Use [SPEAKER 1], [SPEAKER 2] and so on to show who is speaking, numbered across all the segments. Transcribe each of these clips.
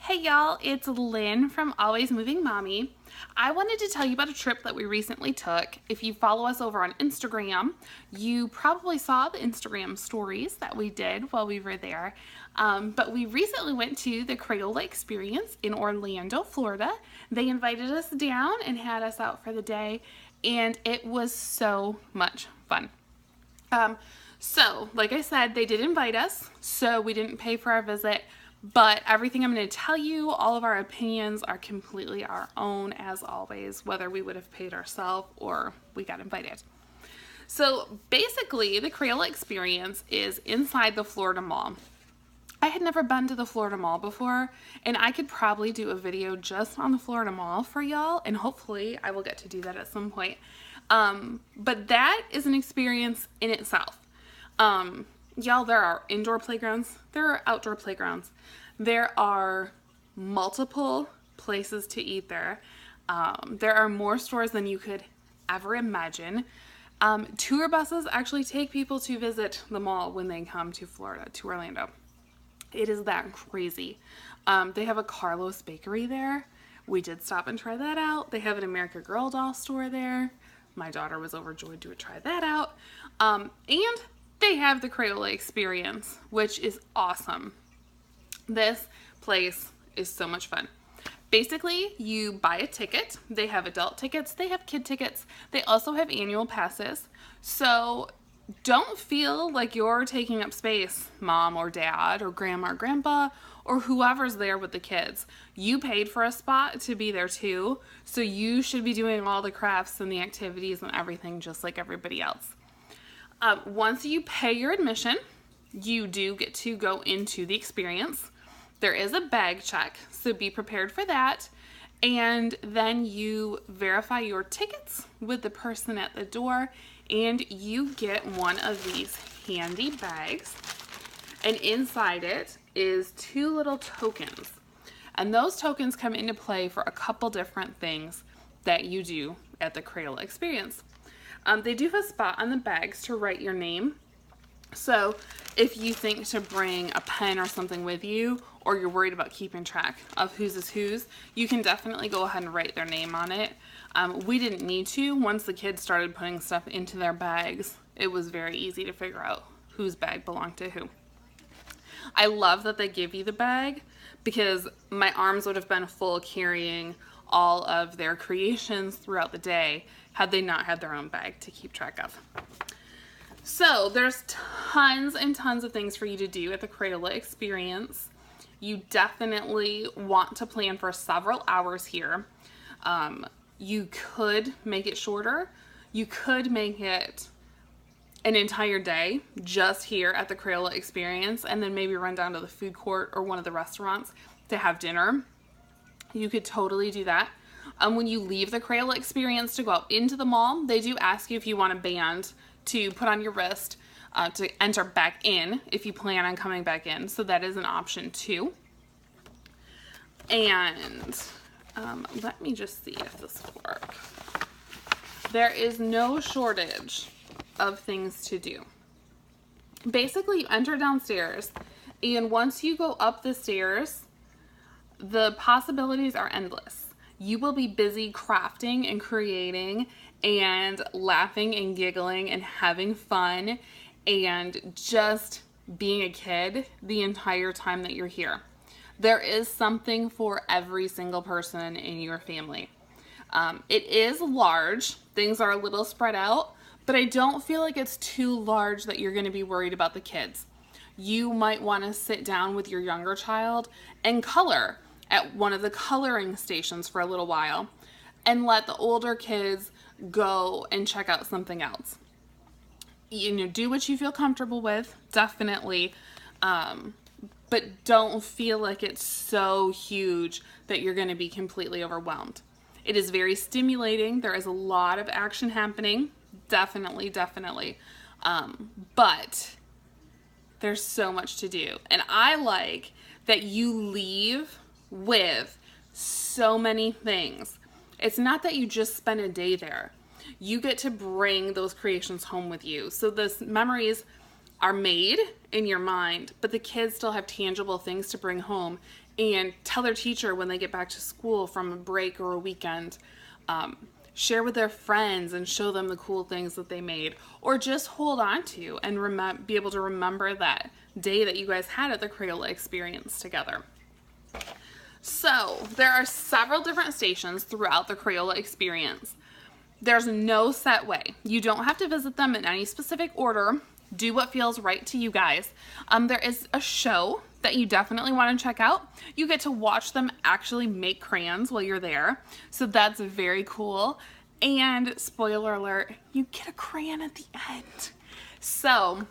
[SPEAKER 1] Hey y'all, it's Lynn from Always Moving Mommy. I wanted to tell you about a trip that we recently took. If you follow us over on Instagram, you probably saw the Instagram stories that we did while we were there. But we recently went to the Crayola Experience in Orlando, Florida. They invited us down and had us out for the day, and it was so much fun. So, like I said, they did invite us, so we didn't pay for our visit. But everything I'm going to tell you, all of our opinions are completely our own, as always, whether we would have paid ourselves or we got invited. So basically, the Crayola Experience is inside the Florida Mall. I had never been to the Florida Mall before, and I could probably do a video just on the Florida Mall for y'all, and hopefully I will get to do that at some point. But that is an experience in itself. Y'all, there are indoor playgrounds, there are outdoor playgrounds, there are multiple places to eat there. There are more stores than you could ever imagine. Tour buses actually take people to visit the mall when they come to Florida, to Orlando. It is that crazy. They have a Carlos bakery there. We did stop and try that out. They have an America Girl doll store there. My daughter was overjoyed to try that out. And they have the Crayola Experience, which is awesome. This place is so much fun. Basically, you buy a ticket. They have adult tickets. They have kid tickets. They also have annual passes. So don't feel like you're taking up space, mom or dad or grandma or grandpa or whoever's there with the kids. You paid for a spot to be there too, so you should be doing all the crafts and the activities and everything just like everybody else. Once you pay your admission, you do get to go into the experience. There is a bag check, so be prepared for that. And then you verify your tickets with the person at the door, and you get one of these handy bags. And inside it is 2 little tokens. And those tokens come into play for a couple different things that you do at the Crayola Experience. They do have a spot on the bags to write your name. So if you think to bring a pen or something with you, or you're worried about keeping track of whose is whose, you can definitely go ahead and write their name on it. We didn't need to. Once the kids started putting stuff into their bags, it was very easy to figure out whose bag belonged to who. I love that they give you the bag because my arms would have been full carrying all of their creations throughout the day had they not had their own bag to keep track of. So there's tons and tons of things for you to do at the Crayola Experience. You definitely want to plan for several hours here. You could make it shorter. You could make it an entire day just here at the Crayola Experience and then maybe run down to the food court or one of the restaurants to have dinner. You could totally do that. When you leave the Crayola Experience to go out into the mall, they do ask you if you want a band to put on your wrist to enter back in if you plan on coming back in. So that is an option too. And let me just see if this will work. There is no shortage of things to do. Basically, you enter downstairs, and once you go up the stairs, the possibilities are endless. You will be busy crafting and creating and laughing and giggling and having fun and just being a kid the entire time that you're here. There is something for every single person in your family. It is large. Things are a little spread out, but I don't feel like it's too large that you're going to be worried about the kids. You might want to sit down with your younger child and color at one of the coloring stations for a little while and let the older kids go and check out something else. You know, do what you feel comfortable with, definitely, but don't feel like it's so huge that you're going to be completely overwhelmed. It is very stimulating. There is a lot of action happening, definitely, but there's so much to do. And I like that you leave with so many things. It's not that you just spend a day there. You get to bring those creations home with you. So those memories are made in your mind, but the kids still have tangible things to bring home and tell their teacher when they get back to school from a break or a weekend. Share with their friends and show them the cool things that they made, or just hold on to and be able to remember that day that you guys had at the Crayola Experience together. So there are several different stations throughout the Crayola Experience. There's no set way. You don't have to visit them in any specific order. Do what feels right to you guys. There is a show that you definitely want to check out. You get to watch them actually make crayons while you're there. So that's very cool. And spoiler alert, you get a crayon at the end. So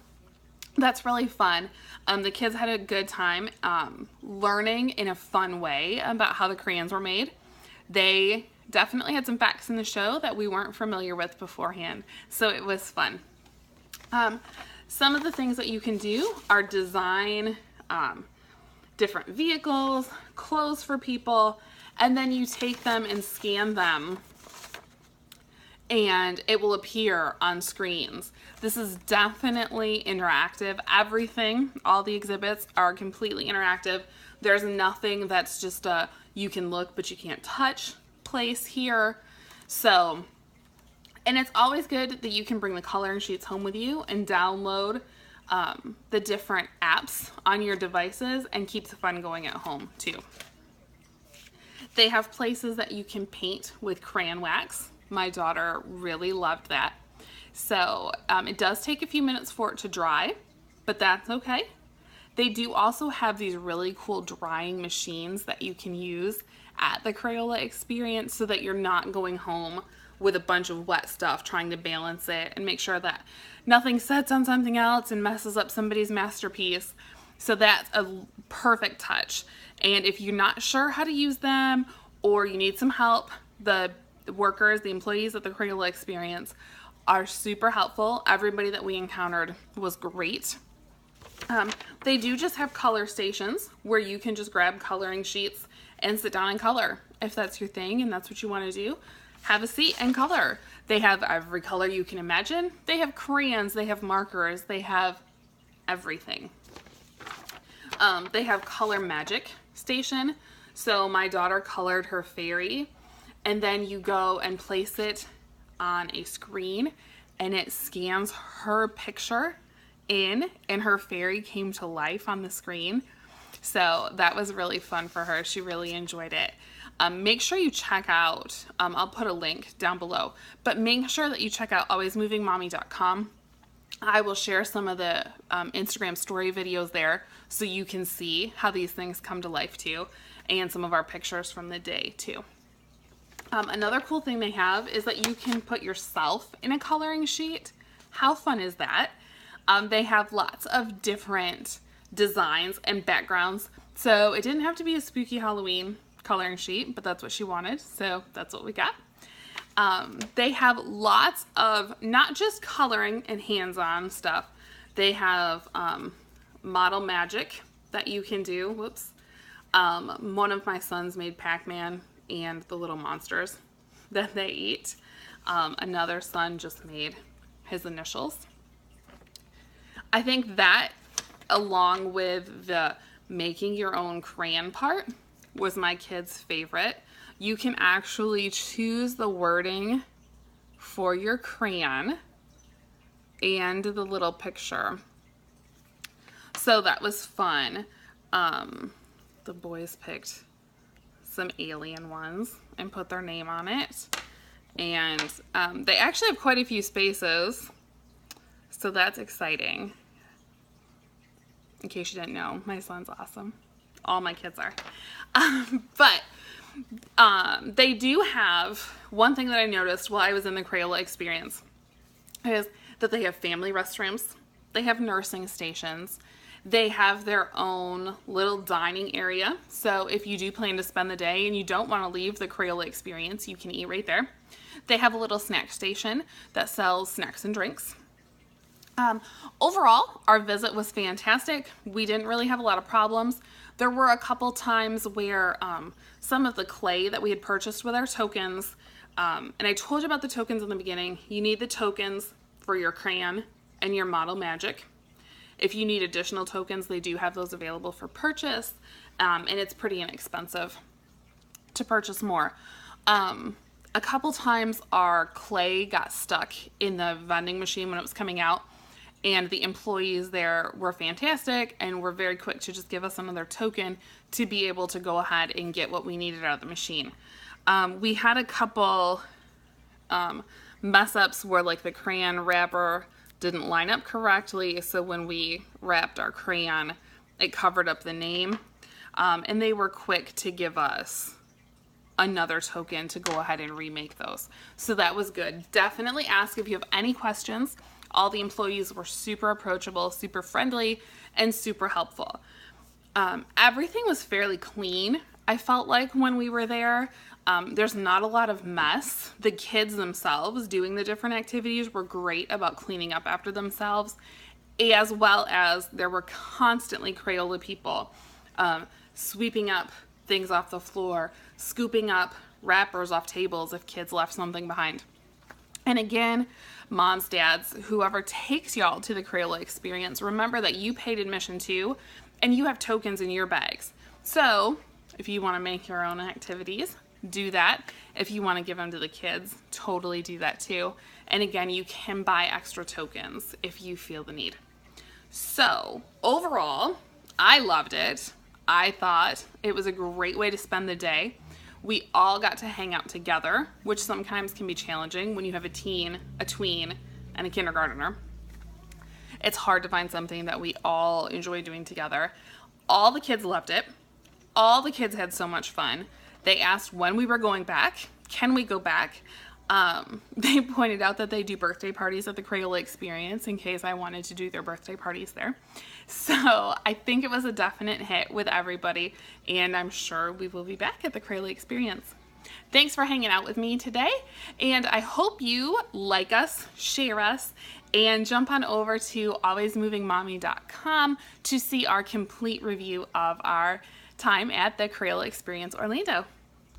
[SPEAKER 1] that's really fun. The kids had a good time learning in a fun way about how the crayons were made. They definitely had some facts in the show that we weren't familiar with beforehand. So it was fun. Some of the things that you can do are design different vehicles, clothes for people, and then you take them and scan them and it will appear on screens. This is definitely interactive. Everything, all the exhibits are completely interactive. There's nothing that's just a you can look but you can't touch place here. So, and it's always good that you can bring the coloring sheets home with you and download the different apps on your devices and keep the fun going at home too. They have places that you can paint with crayon wax. My daughter really loved that. So it does take a few minutes for it to dry, but that's okay. They do also have these really cool drying machines that you can use at the Crayola Experience so that you're not going home with a bunch of wet stuff trying to balance it and make sure that nothing sets on something else and messes up somebody's masterpiece. So that's a perfect touch. And if you're not sure how to use them or you need some help, the workers, the employees at the Crayola Experience are super helpful. Everybody that we encountered was great. They do just have color stations where you can just grab coloring sheets and sit down and color. If that's your thing and that's what you want to do, have a seat and color. They have every color you can imagine. They have crayons, they have markers, they have everything. They have color magic station. So my daughter colored her fairy, and then you go and place it on a screen and it scans her picture in, and her fairy came to life on the screen. So that was really fun for her. She really enjoyed it. Make sure you check out, I'll put a link down below, but make sure that you check out alwaysmovingmommy.com. I will share some of the Instagram story videos there so you can see how these things come to life too, and some of our pictures from the day too. Another cool thing they have is that you can put yourself in a coloring sheet. How fun is that? They have lots of different designs and backgrounds. So it didn't have to be a spooky Halloween coloring sheet, but that's what she wanted. So that's what we got. They have lots of not just coloring and hands-on stuff. They have model magic that you can do. Whoops. One of my sons made Pac-Man and the little monsters that they eat. Another son just made his initials. I think that, along with the making your own crayon part, was my kid's favorite. You can actually choose the wording for your crayon and the little picture. So that was fun. The boys picked some alien ones and put their name on it. And they actually have quite a few spaces, so that's exciting. In case you didn't know, my son's awesome. All my kids are. But they do have, one thing that I noticed while I was in the Crayola Experience is that they have family restrooms, they have nursing stations, they have their own little dining area. So if you do plan to spend the day and you don't want to leave the Crayola Experience, you can eat right there. They have a little snack station that sells snacks and drinks. Overall, our visit was fantastic. We didn't really have a lot of problems. There were a couple times where some of the clay that we had purchased with our tokens, and I told you about the tokens in the beginning. You need the tokens for your crayon and your model magic. If you need additional tokens, they do have those available for purchase. and it's pretty inexpensive to purchase more. A couple times our clay got stuck in the vending machine when it was coming out, and the employees there were fantastic and were very quick to just give us another token to be able to go ahead and get what we needed out of the machine. We had a couple mess ups where like the crayon wrapper didn't line up correctly, so when we wrapped our crayon it covered up the name, and they were quick to give us another token to go ahead and remake those. So that was good. Definitely ask if you have any questions. All the employees were super approachable, super friendly, and super helpful. Everything was fairly clean, I felt like, when we were there. There's not a lot of mess. The kids themselves doing the different activities were great about cleaning up after themselves, as well as there were constantly Crayola people sweeping up things off the floor, scooping up wrappers off tables if kids left something behind. And again, moms, dads, whoever takes y'all to the Crayola Experience, remember that you paid admission too, and you have tokens in your bags. So if you want to make your own activities, do that. If you want to give them to the kids, totally do that too. And again, you can buy extra tokens if you feel the need. So overall, I loved it. I thought it was a great way to spend the day. We all got to hang out together, which sometimes can be challenging when you have a teen, a tween, and a kindergartner. It's hard to find something that we all enjoy doing together. All the kids loved it. All the kids had so much fun. They asked when we were going back. Can we go back? They pointed out that they do birthday parties at the Crayola Experience in case I wanted to do their birthday parties there. So I think it was a definite hit with everybody, and I'm sure we will be back at the Crayola Experience. Thanks for hanging out with me today, and I hope you like us, share us, and jump on over to alwaysmovingmommy.com to see our complete review of our time at the Crayola Experience Orlando.